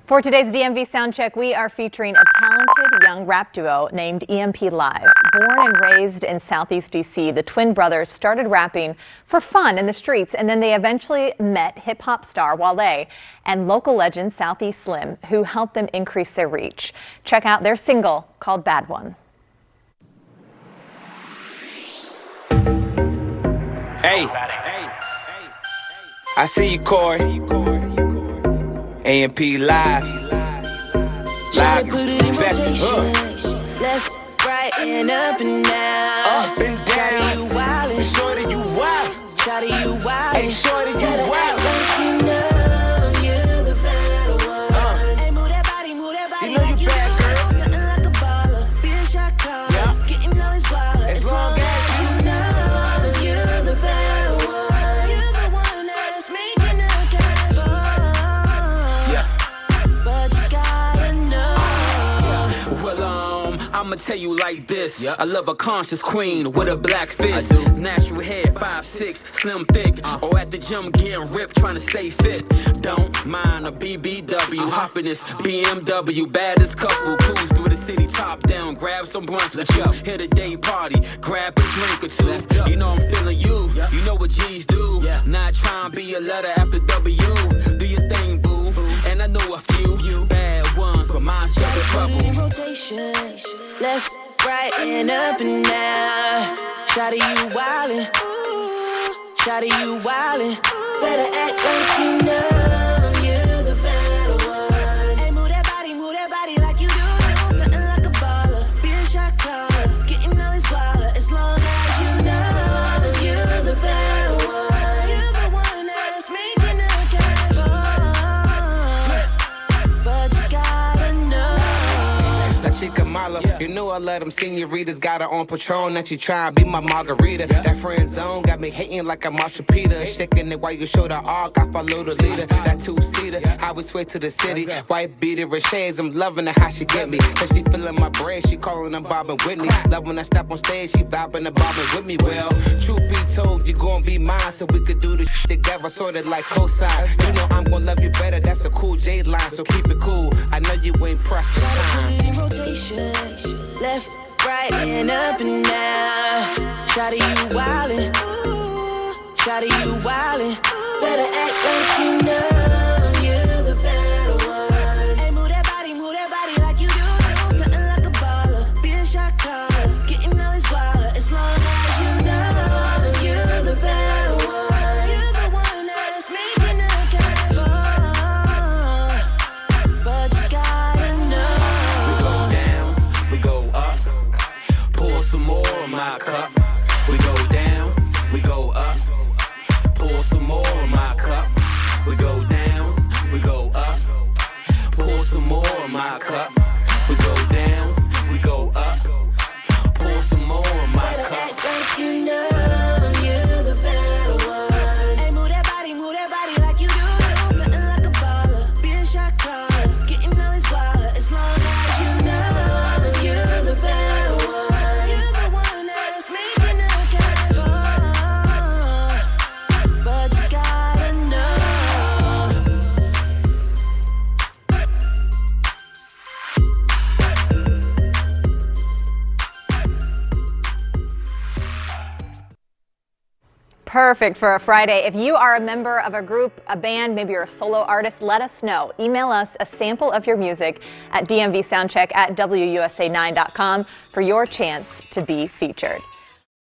For today's DMV Soundcheck, we are featuring a talented young rap duo named EMP Live. Born and raised in Southeast DC, the twin brothers started rapping for fun in the streets, and then they eventually met hip-hop star Wale and local legend Southeast Slim, who helped them increase their reach. Check out their single called Bad One. Hey, I see you, Corey. EMP Live. Live. Put it in rotation. Left, right, and up and down. Up and down. Shawty, you wildin'. Shorty, you wild. Shawty, you wildin'. Hey, shorty, you wild. You know you're the better one. Hey, move that body You know like you you bad, do. girl. Stuntin' like a baller. Be a shot caller. Yeah. Getting all his baller. As long as you know you're the better one. You're the one that's making the cash fall. Yeah. But you gotta know. Well, I'ma tell you like this. I love a conscious queen with a black fist. Natural hair, 5'6", slim thick. Or at the gym getting ripped, trying to stay fit. Don't mind a BBW. Hop in this BMW, baddest couple. Cruise through the city, top down, grab some blunts with you. Hit a day party, grab a drink or two. You know I'm feeling you. You know what G's do. Not trying to be a letter after W. Do your thing, boo. And I know a few bad ones, but mine's just a trouble. Put it in rotation. Left, right, and up and down. Shawty, you wildin'. Shawty, you wildin'. Better act like you know you're the better one. Hey, move that body like you do. Stuntin' like a baller. Be a shot caller. Getting all his baller. As long as you know you're the better one. You're the one that's making the cash fall. But you gotta know. La Chica Mala, you know I let them senoritas. Got her on Patron, that she try and be my margarita. That friend zone got me hating like a Marsha Peter. Shaking it while you show the arc, I follow the leader. That two-seater, highway sway to the city. White beater and shades, I'm loving it how she get me. Cause she feeling my brain, she calling them Bob and Whitney. Love when I step on stage, she vibing and bobbing with me. Well, truth be told, you gon' be mine, so we could do this together, sorta like cosign. You know I'm gon' love you better, that's a cool J line, so keep it cool. I know you ain't pressed for time. Put it in rotation. Left, right, and up and down. Shawty, you wildin'. Shawty, you wildin'. Better act like you know you're the better one. Hey, move that body like you do. Stuntin' like a baller. Be a shot caller. Getting all his baller. As long as you know you're the better one. You're the one that's making the cash fall. But you gotta know. We go down, we go up. Pour some more of my cup. We go down, we go up. Pour some more of my cup. We go down, we go up. Pour some more of my cup. We go down, we go up. Pour some more of my Better cup. act like you know you're the better one. Hey, move that body like you do. Stuntin' like a baller. Be a shot caller. Getting all his baller. As long as you know you're the better one. You're the one that's making the cash fall. But you gotta know. Perfect for a Friday. If you are a member of a group, a band, maybe you're a solo artist, let us know. Email us a sample of your music at dmvsoundcheck@wusa9.com for your chance to be featured.